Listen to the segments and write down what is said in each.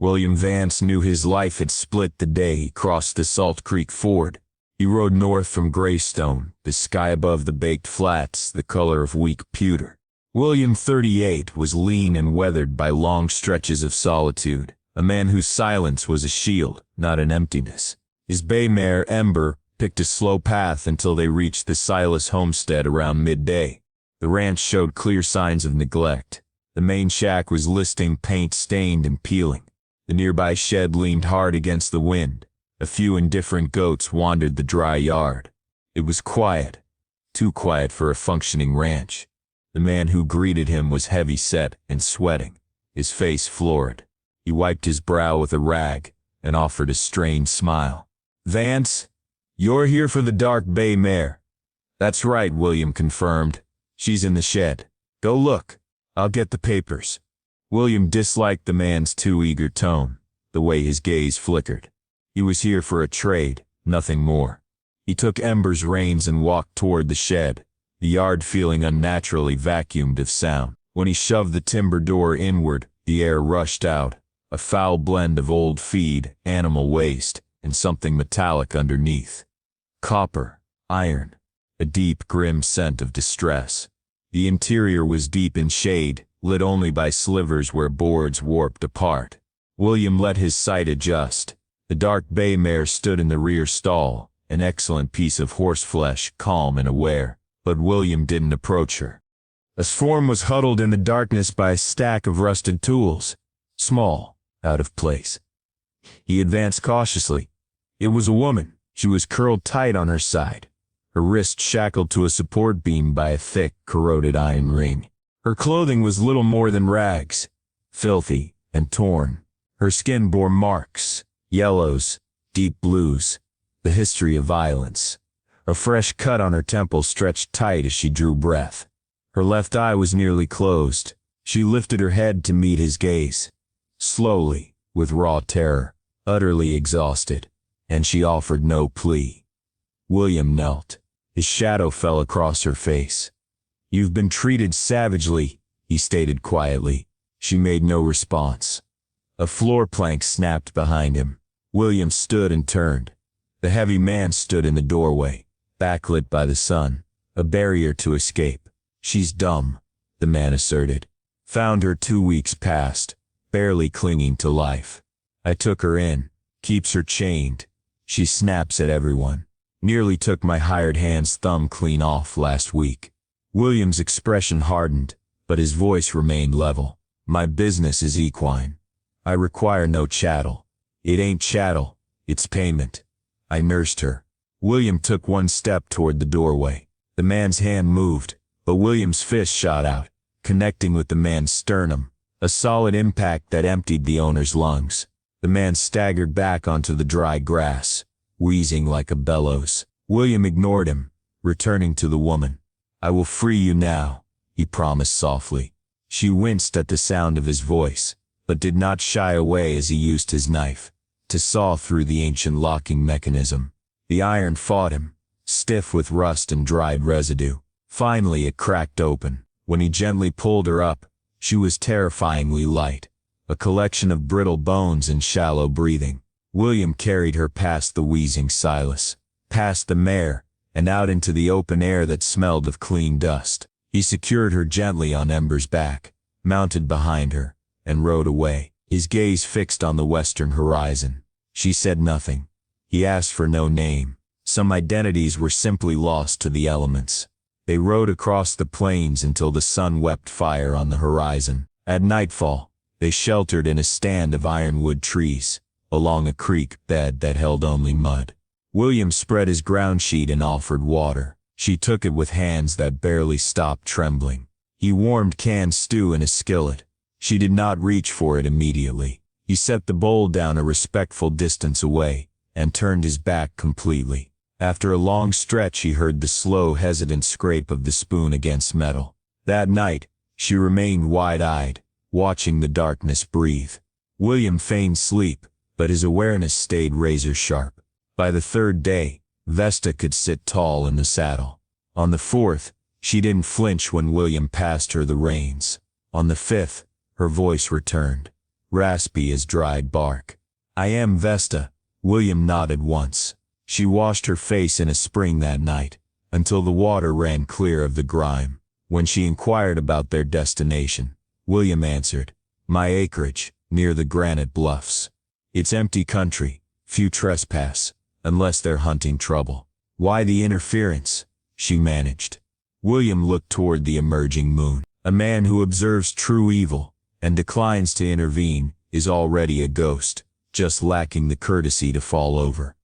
William Vance knew his life had split the day he crossed the Salt Creek Ford. He rode north from Greystone, the sky above the baked flats the color of weak pewter. William, 38, was lean and weathered by long stretches of solitude, a man whose silence was a shield, not an emptiness. His bay mare, Ember, picked a slow path until they reached the Silas homestead around midday. The ranch showed clear signs of neglect. The main shack was listing paint-stained and peeling. The nearby shed leaned hard against the wind. A few indifferent goats wandered the dry yard. It was quiet, too quiet for a functioning ranch. The man who greeted him was heavy-set and sweating, his face florid. He wiped his brow with a rag and offered a strained smile. "Vance, you're here for the dark bay mare." "That's right," William confirmed. "She's in the shed. Go look. I'll get the papers." William disliked the man's too eager tone, the way his gaze flickered. He was here for a trade, nothing more. He took Ember's reins and walked toward the shed, the yard feeling unnaturally vacuumed of sound. When he shoved the timber door inward, the air rushed out, a foul blend of old feed, animal waste, and something metallic underneath. Copper, iron, a deep, grim scent of distress. The interior was deep in shade, lit only by slivers where boards warped apart. William let his sight adjust. The dark bay mare stood in the rear stall, an excellent piece of horseflesh, calm and aware, but William didn't approach her. A form was huddled in the darkness by a stack of rusted tools, small, out of place. He advanced cautiously. It was a woman. She was curled tight on her side, her wrist shackled to a support beam by a thick, corroded iron ring. Her clothing was little more than rags, filthy and torn. Her skin bore marks, yellows, deep blues, the history of violence. A fresh cut on her temple stretched tight as she drew breath. Her left eye was nearly closed. She lifted her head to meet his gaze. Slowly, with raw terror, utterly exhausted, and she offered no plea. William knelt. His shadow fell across her face. "You've been treated savagely," he stated quietly. She made no response. A floor plank snapped behind him. William stood and turned. The heavy man stood in the doorway, backlit by the sun, a barrier to escape. "She's dumb," the man asserted. "Found her 2 weeks past, barely clinging to life. I took her in, keeps her chained. She snaps at everyone. Nearly took my hired hand's thumb clean off last week." William's expression hardened, but his voice remained level. "My business is equine. I require no chattel. It ain't chattel, it's payment." I nursed her. William took one step toward the doorway. The man's hand moved, but William's fist shot out, connecting with the man's sternum, a solid impact that emptied the owner's lungs. The man staggered back onto the dry grass, wheezing like a bellows. William ignored him, returning to the woman. "I will free you now," he promised softly. She winced at the sound of his voice, but did not shy away as he used his knife to saw through the ancient locking mechanism. The iron fought him, stiff with rust and dried residue. Finally it cracked open. When he gently pulled her up, she was terrifyingly light, a collection of brittle bones and shallow breathing. William carried her past the wheezing Silas, past the mare, and out into the open air that smelled of clean dust. He secured her gently on Ember's back, mounted behind her, and rode away, his gaze fixed on the western horizon. She said nothing. He asked for no name. Some identities were simply lost to the elements. They rode across the plains until the sun wept fire on the horizon. At nightfall, they sheltered in a stand of ironwood trees, along a creek bed that held only mud. William spread his ground sheet and offered water. She took it with hands that barely stopped trembling. He warmed canned stew in a skillet. She did not reach for it immediately. He set the bowl down a respectful distance away, and turned his back completely. After a long stretch he heard the slow, hesitant scrape of the spoon against metal. That night, she remained wide-eyed, watching the darkness breathe. William feigned sleep, but his awareness stayed razor-sharp. By the third day, Vesta could sit tall in the saddle. On the fourth, she didn't flinch when William passed her the reins. On the fifth, her voice returned, raspy as dried bark. "I am Vesta." William nodded once. She washed her face in a spring that night, until the water ran clear of the grime. When she inquired about their destination, William answered, "My acreage, near the granite bluffs. It's empty country, few trespass, unless they're hunting trouble." "Why the interference?" she managed. William looked toward the emerging moon. "A man who observes true evil, and declines to intervene, is already a ghost, just lacking the courtesy to fall over."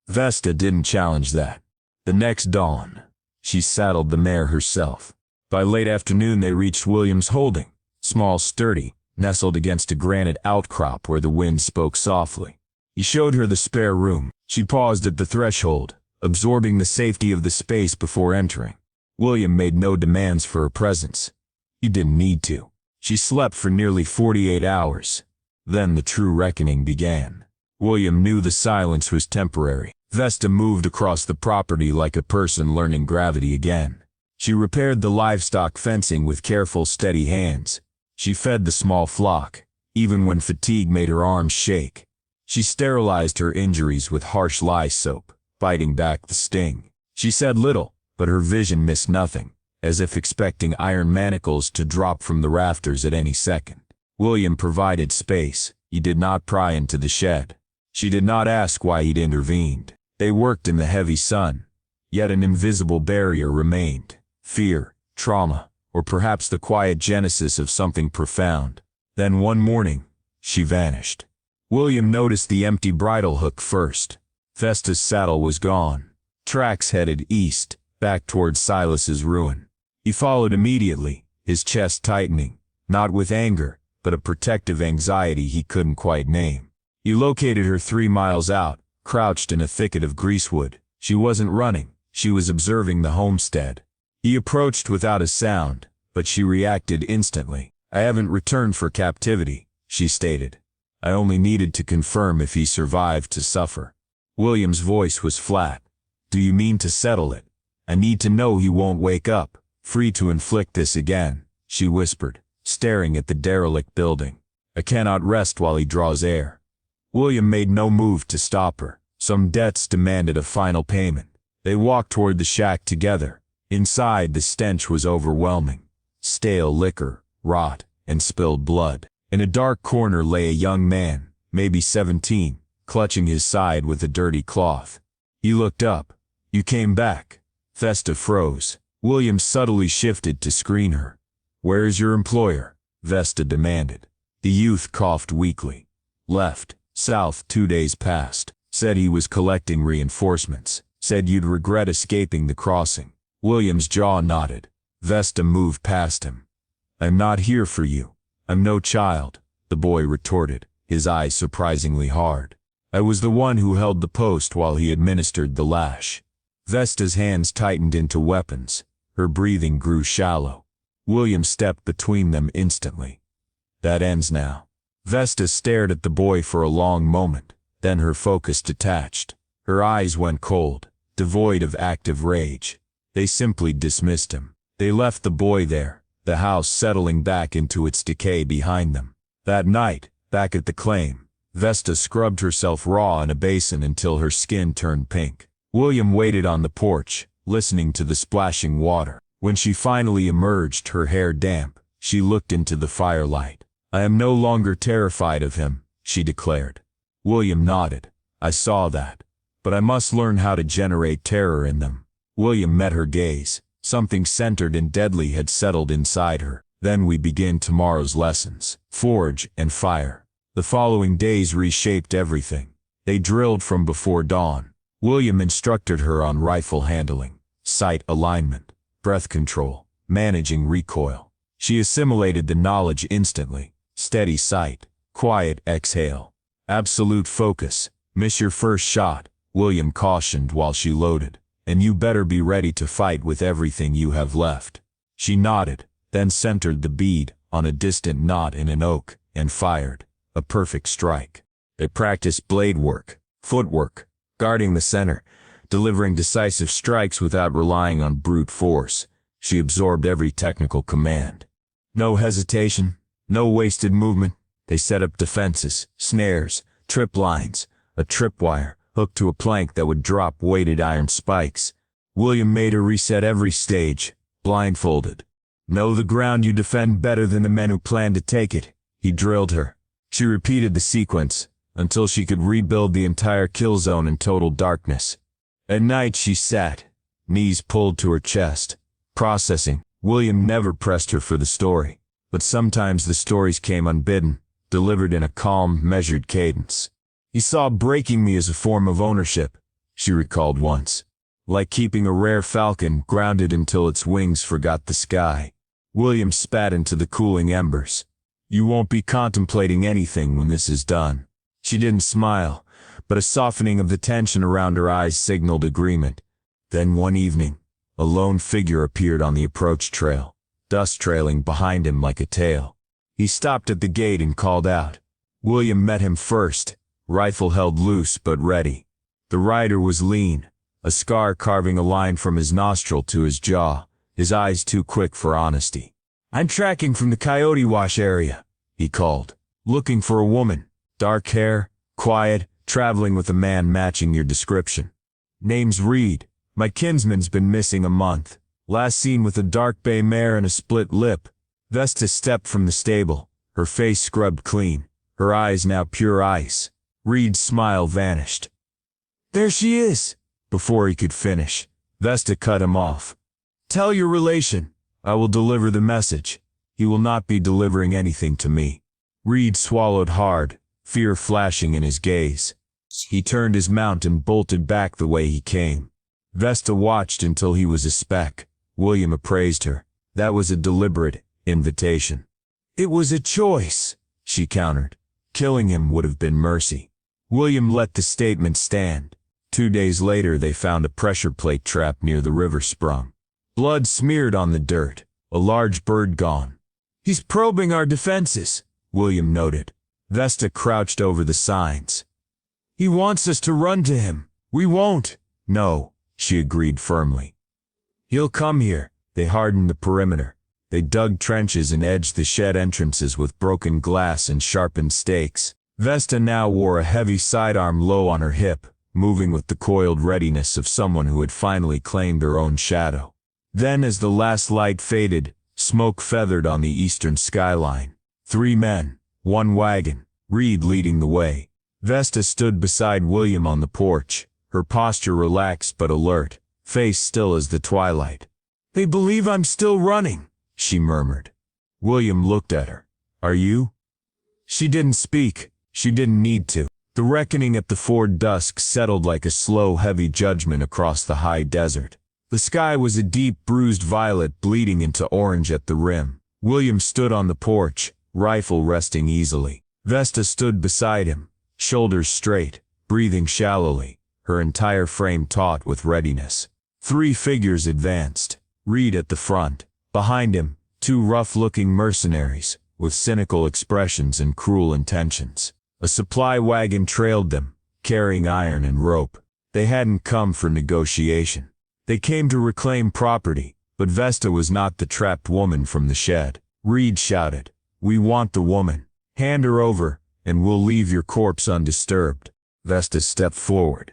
Vesta didn't challenge that. The next dawn, she saddled the mare herself. By late afternoon they reached William's holding, small, sturdy, nestled against a granite outcrop where the wind spoke softly. He showed her the spare room. She paused at the threshold, absorbing the safety of the space before entering. William made no demands for her presence. He didn't need to. She slept for nearly 48 hours. Then the true reckoning began. William knew the silence was temporary. Vesta moved across the property like a person learning gravity again. She repaired the livestock fencing with careful, steady hands. She fed the small flock, even when fatigue made her arms shake. She sterilized her injuries with harsh lye soap, biting back the sting. She said little, but her vision missed nothing, as if expecting iron manacles to drop from the rafters at any second. William provided space. He did not pry into the shed. She did not ask why he'd intervened. They worked in the heavy sun, yet an invisible barrier remained. Fear, trauma, or perhaps the quiet genesis of something profound. Then one morning, she vanished. William noticed the empty bridle hook first. Vesta's saddle was gone. Tracks headed east, back toward Silas's ruin. He followed immediately, his chest tightening, not with anger, but a protective anxiety he couldn't quite name. He located her 3 miles out, crouched in a thicket of greasewood. She wasn't running, she was observing the homestead. He approached without a sound, but she reacted instantly. "I haven't returned for captivity," she stated. "I only needed to confirm if he survived to suffer." William's voice was flat. "Do you mean to settle it? I need to know he won't wake up, free to inflict this again," she whispered, staring at the derelict building. "I cannot rest while he draws air." William made no move to stop her. Some debts demanded a final payment. They walked toward the shack together. Inside, the stench was overwhelming. Stale liquor, rot, and spilled blood. In a dark corner lay a young man, maybe 17, clutching his side with a dirty cloth. He looked up. "You came back." Vesta froze. William subtly shifted to screen her. "Where is your employer?" Vesta demanded. The youth coughed weakly. "Left. South 2 days past. Said he was collecting reinforcements. Said you'd regret escaping the crossing." William's jaw knotted. Vesta moved past him. "I'm not here for you. I'm no child," the boy retorted, his eyes surprisingly hard. "I was the one who held the post while he administered the lash." Vesta's hands tightened into weapons. Her breathing grew shallow. William stepped between them instantly. "That ends now." Vesta stared at the boy for a long moment, then her focus detached. Her eyes went cold, devoid of active rage. They simply dismissed him. They left the boy there, the house settling back into its decay behind them. That night, back at the claim, Vesta scrubbed herself raw in a basin until her skin turned pink. William waited on the porch, listening to the splashing water. When she finally emerged, her hair damp, she looked into the firelight. "I am no longer terrified of him," she declared. William nodded. "I saw that. But I must learn how to generate terror in them." William met her gaze. Something centered and deadly had settled inside her. "Then we begin tomorrow's lessons. Forge and fire." The following days reshaped everything. They drilled from before dawn. William instructed her on rifle handling, sight alignment, breath control, managing recoil. She assimilated the knowledge instantly. Steady sight, quiet exhale, absolute focus. "Miss your first shot," William cautioned while she loaded, "and you better be ready to fight with everything you have left." She nodded, then centered the bead on a distant knot in an oak, and fired. A perfect strike. They practiced blade work, footwork, guarding the center, delivering decisive strikes without relying on brute force. She absorbed every technical command. No hesitation, no wasted movement, They set up defenses, snares, trip lines, a tripwire, hooked to a plank that would drop weighted iron spikes. William made her reset every stage, blindfolded. Know the ground you defend better than the men who plan to take it, he drilled her. She repeated the sequence, until she could rebuild the entire kill zone in total darkness. At night she sat, knees pulled to her chest, processing. William never pressed her for the story, but sometimes the stories came unbidden, delivered in a calm, measured cadence. He saw breaking me as a form of ownership, she recalled once. Like keeping a rare falcon grounded until its wings forgot the sky. William spat into the cooling embers. You won't be contemplating anything when this is done. She didn't smile, but a softening of the tension around her eyes signaled agreement. Then one evening, a lone figure appeared on the approach trail, dust trailing behind him like a tail. He stopped at the gate and called out. William met him first, rifle held loose but ready. The rider was lean, a scar carving a line from his nostril to his jaw, his eyes too quick for honesty. I'm tracking from the Coyote Wash area, he called. Looking for a woman, dark hair, quiet, traveling with a man matching your description. Name's Reed. My kinsman's been missing a month. Last seen with a dark bay mare and a split lip. Vesta stepped from the stable, her face scrubbed clean, her eyes now pure ice. Reed's smile vanished. There she is! Before he could finish, Vesta cut him off. Tell your relation. I will deliver the message. He will not be delivering anything to me. Reed swallowed hard, fear flashing in his gaze. He turned his mount and bolted back the way he came. Vesta watched until he was a speck. William appraised her. That was a deliberate invitation. It was a choice, she countered. Killing him would have been mercy. William let the statement stand. 2 days later they found a pressure plate trap near the river sprung. Blood smeared on the dirt, a large bird gone. He's probing our defenses, William noted. Vesta crouched over the signs. He wants us to run to him. We won't. No, she agreed firmly. He'll come here. They hardened the perimeter. They dug trenches and edged the shed entrances with broken glass and sharpened stakes. Vesta now wore a heavy sidearm low on her hip, moving with the coiled readiness of someone who had finally claimed their own shadow. Then as the last light faded, smoke feathered on the eastern skyline. 3 men, 1 wagon, Reed leading the way. Vesta stood beside William on the porch, her posture relaxed but alert, face still as the twilight. They believe I'm still running, she murmured. William looked at her. Are you? She didn't speak. She didn't need to. The reckoning at the ford dusk settled like a slow, heavy judgment across the high desert. The sky was a deep, bruised violet bleeding into orange at the rim. William stood on the porch, rifle resting easily. Vesta stood beside him, shoulders straight, breathing shallowly, her entire frame taut with readiness. 3 figures advanced, Reed at the front. Behind him, 2 rough-looking mercenaries, with cynical expressions and cruel intentions. A supply wagon trailed them, carrying iron and rope. They hadn't come for negotiation. They came to reclaim property, but Vesta was not the trapped woman from the shed. Reed shouted, We want the woman. Hand her over, and we'll leave your corpse undisturbed. Vesta stepped forward.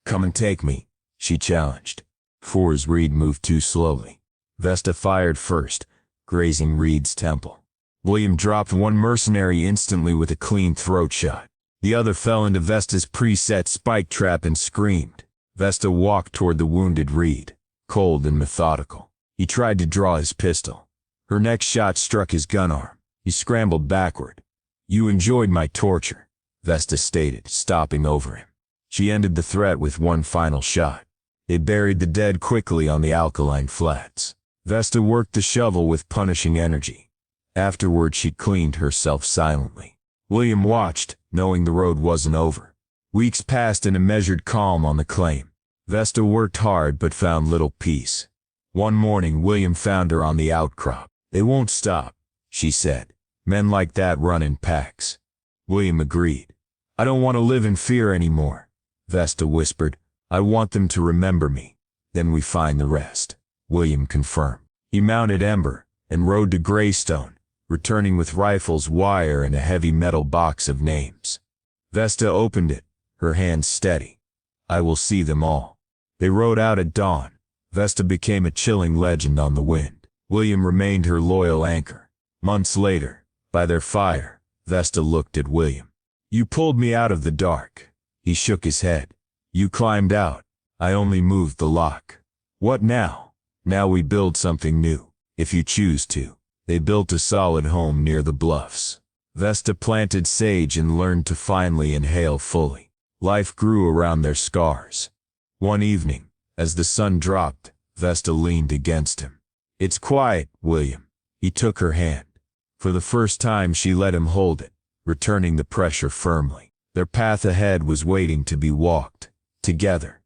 Come and take me, she challenged. As Reed moved too slowly. Vesta fired first, grazing Reed's temple. William dropped one mercenary instantly with a clean throat shot. The other fell into Vesta's preset spike trap and screamed. Vesta walked toward the wounded Reed, cold and methodical. He tried to draw his pistol. Her next shot struck his gun arm. He scrambled backward. You enjoyed my torture, Vesta stated, stopping over him. She ended the threat with one final shot. They buried the dead quickly on the alkaline flats. Vesta worked the shovel with punishing energy. Afterward she cleaned herself silently. William watched, knowing the road wasn't over. Weeks passed in a measured calm on the claim. Vesta worked hard but found little peace. One morning William found her on the outcrop. They won't stop, she said. Men like that run in packs. William agreed. I don't want to live in fear anymore, Vesta whispered. I want them to remember me. Then we find the rest, William confirmed. He mounted Ember and rode to Greystone, returning with rifles, wire, and a heavy metal box of names. Vesta opened it, her hands steady. "I will see them all." They rode out at dawn. Vesta became a chilling legend on the wind. William remained her loyal anchor. Months later, by their fire, Vesta looked at William. "You pulled me out of the dark." He shook his head. "You climbed out. I only moved the lock. What now?" "Now we build something new, if you choose to." They built a solid home near the bluffs. Vesta planted sage and learned to finally inhale fully. Life grew around their scars. One evening, as the sun dropped, Vesta leaned against him. "It's quiet, William." He took her hand. For the first time she let him hold it, returning the pressure firmly. Their path ahead was waiting to be walked, together.